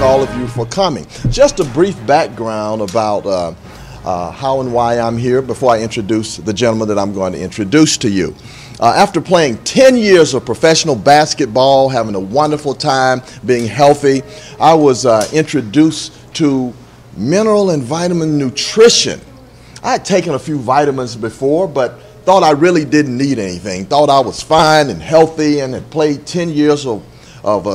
all of you for coming. Just a brief background about how and why I'm here before I introduce the gentleman that I'm going to introduce to you. After playing 10 years of professional basketball, having a wonderful time, being healthy, I was introduced to mineral and vitamin nutrition. I had taken a few vitamins before, but thought I really didn't need anything. Thought I was fine and healthy and had played 10 years of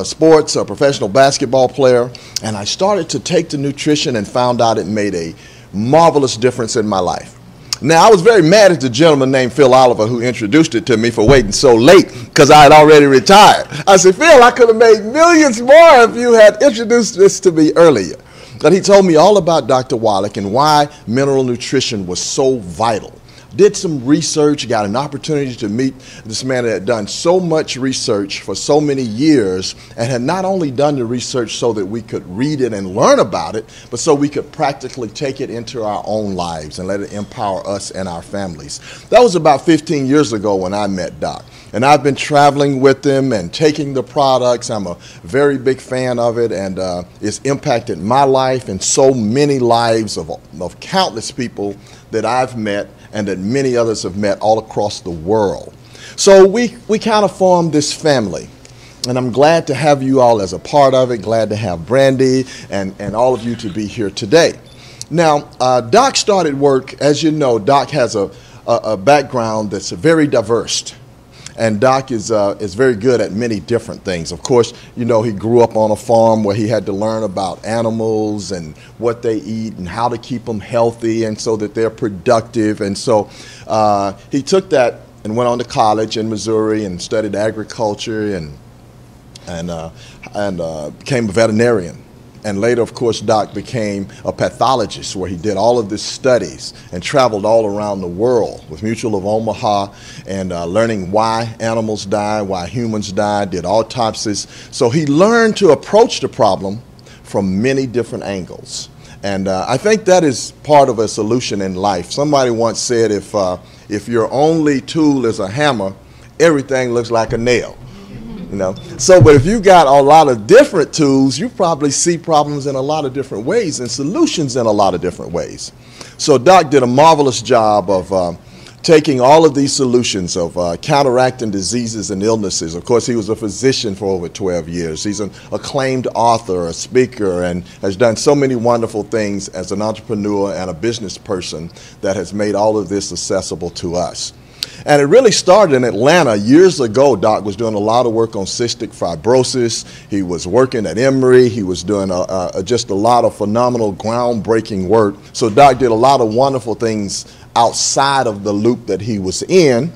sports, a professional basketball player. And I started to take the nutrition and found out it made a marvelous difference in my life. Now, I was very mad at the gentleman named Phil Oliver who introduced it to me for waiting so late because I had already retired. I said, Phil, I could have made millions more if you had introduced this to me earlier. But he told me all about Dr. Wallach and why mineral nutrition was so vital. Did some research, got an opportunity to meet this man that had done so much research for so many years and had not only done the research so that we could read it and learn about it, but so we could practically take it into our own lives and let it empower us and our families. That was about 15 years ago when I met Doc. And I've been traveling with him and taking the products. I'm a very big fan of it, and it's impacted my life and so many lives of countless people that I've met and that many others have met all across the world. So we kind of formed this family. And I'm glad to have you all as a part of it, glad to have Brandy and all of you to be here today. Now, Doc started work, as you know, Doc has a background that's very diverse. And Doc is very good at many different things. Of course, you know, he grew up on a farm where he had to learn about animals and what they eat and how to keep them healthy and so that they're productive. And so he took that and went on to college in Missouri and studied agriculture and became a veterinarian. And later, of course, Doc became a pathologist where he did all of these studies and traveled all around the world with Mutual of Omaha and learning why animals die, why humans die, did autopsies. So he learned to approach the problem from many different angles. And I think that is part of a solution in life. Somebody once said if your only tool is a hammer, everything looks like a nail. You know, so but if you got a lot of different tools, you probably see problems in a lot of different ways and solutions in a lot of different ways. So Doc did a marvelous job of taking all of these solutions of counteracting diseases and illnesses. Of course, he was a physician for over 12 years. He's an acclaimed author, a speaker, and has done so many wonderful things as an entrepreneur and a business person that has made all of this accessible to us. And it really started in Atlanta years ago. Doc was doing a lot of work on cystic fibrosis. He was working at Emory. He was doing just a lot of phenomenal, groundbreaking work. So Doc did a lot of wonderful things outside of the loop that he was in.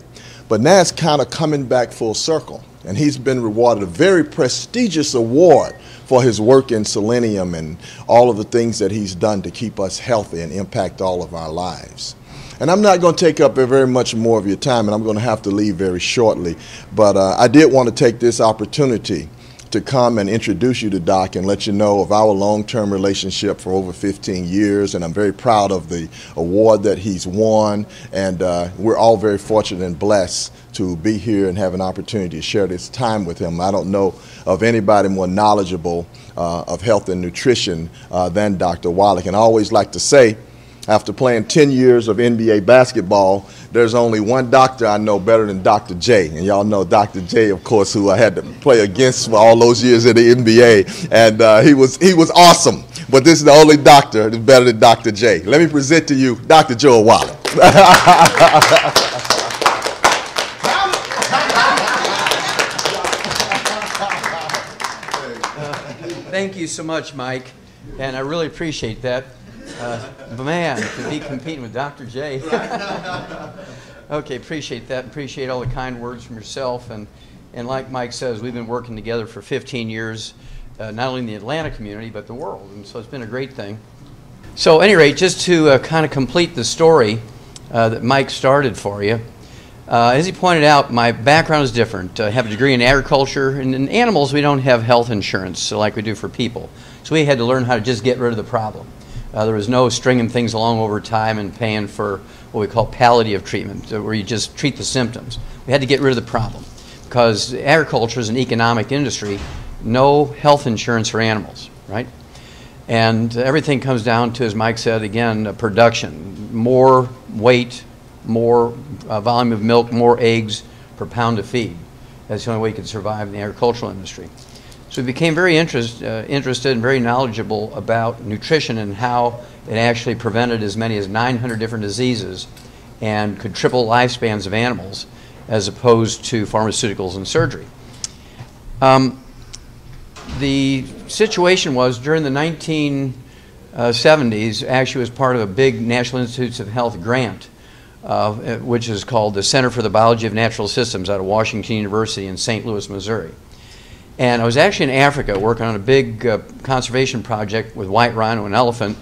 But now it's kind of coming back full circle. And he's been rewarded a very prestigious award for his work in selenium and all of the things that he's done to keep us healthy and impact all of our lives. And I'm not going to take up very much more of your time, and I'm going to have to leave very shortly. But I did want to take this opportunity to come and introduce you to Doc and let you know of our long-term relationship for over 15 years. And I'm very proud of the award that he's won. And we're all very fortunate and blessed to be here and have an opportunity to share this time with him. I don't know of anybody more knowledgeable of health and nutrition than Dr. Wallach. And I always like to say, after playing 10 years of NBA basketball, there's only one doctor I know better than Dr. J. And y'all know Dr. J, of course, who I had to play against for all those years in the NBA. And he was awesome. But this is the only doctor that's better than Dr. J. Let me present to you Dr. Joe Wallach. Thank you so much, Mike. And I really appreciate that. Man, to be competing with Dr. J. Okay, appreciate that. Appreciate all the kind words from yourself. And like Mike says, we've been working together for 15 years, not only in the Atlanta community, but the world. And so it's been a great thing. So at any rate, just to kind of complete the story that Mike started for you, as he pointed out, my background is different. I have a degree in agriculture. And in animals, we don't have health insurance like we do for people. So we had to learn how to just get rid of the problem. There was no stringing things along over time and paying for what we call palliative treatment, where you just treat the symptoms. We had to get rid of the problem because agriculture is an economic industry, no health insurance for animals, right? And everything comes down to, as Mike said, again, production. More weight, more volume of milk, more eggs per pound of feed. That's the only way you could survive in the agricultural industry. So we became very interested and very knowledgeable about nutrition and how it actually prevented as many as 900 different diseases and could triple lifespans of animals as opposed to pharmaceuticals and surgery. The situation was during the 1970s, actually was part of a big National Institutes of Health grant, which is called the Center for the Biology of Natural Systems out of Washington University in St. Louis, Missouri. And I was actually in Africa working on a big conservation project with white rhino and elephant.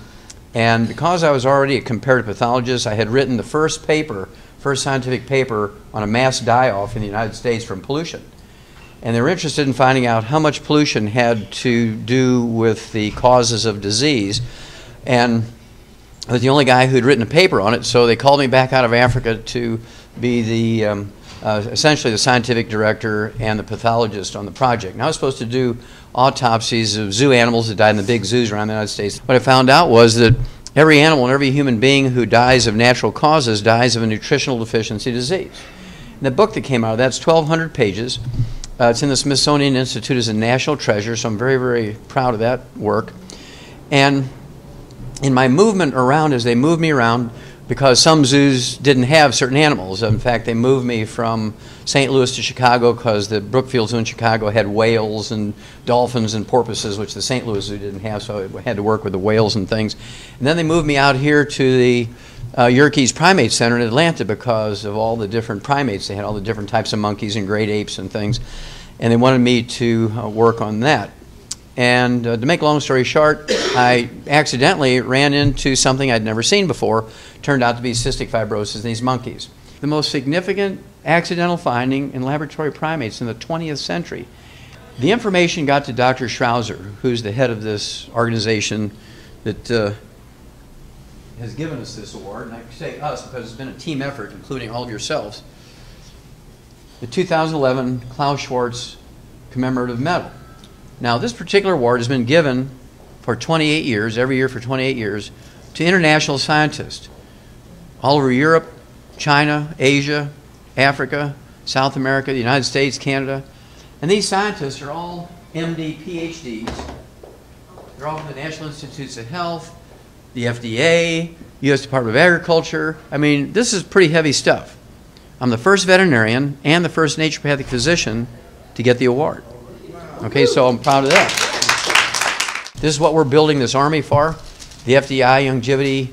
And because I was already a comparative pathologist, I had written the first scientific paper on a mass die-off in the United States from pollution. And they were interested in finding out how much pollution had to do with the causes of disease. And I was the only guy who'd written a paper on it, so they called me back out of Africa to be the essentially the scientific director and the pathologist on the project. Now I was supposed to do autopsies of zoo animals that died in the big zoos around the United States. What I found out was that every animal and every human being who dies of natural causes dies of a nutritional deficiency disease. And the book that came out of that's 1,200 pages. It's in the Smithsonian Institute as a national treasure, so I'm very, very proud of that work. And in my movement around, as they moved me around, because some zoos didn't have certain animals. In fact, they moved me from St. Louis to Chicago because the Brookfield Zoo in Chicago had whales and dolphins and porpoises, which the St. Louis Zoo didn't have, so I had to work with the whales and things. And then they moved me out here to the Yerkes Primate Center in Atlanta because of all the different primates. They had all the different types of monkeys and great apes and things, and they wanted me to work on that. And to make a long story short, I accidentally ran into something I'd never seen before. Turned out to be cystic fibrosis in these monkeys. The most significant accidental finding in laboratory primates in the 20th century. The information got to Dr. Schrauser, who's the head of this organization that has given us this award, and I say us because it's been a team effort, including all of yourselves. The 2011 Klaus Schwarz Commemorative Medal. Now, this particular award has been given for 28 years, every year for 28 years, to international scientists all over Europe, China, Asia, Africa, South America, the United States, Canada. And these scientists are all MD, PhDs. They're all from the National Institutes of Health, the FDA, U.S. Department of Agriculture. I mean, this is pretty heavy stuff. I'm the first veterinarian and the first naturopathic physician to get the award. Okay, so I'm proud of that. This is what we're building this army for. The FDI Youngevity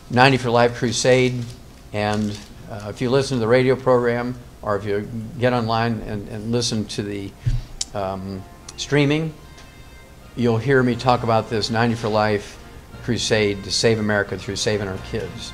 90 for Life Crusade. And if you listen to the radio program or if you get online and listen to the streaming, you'll hear me talk about this 90 for Life crusade to save America through saving our kids.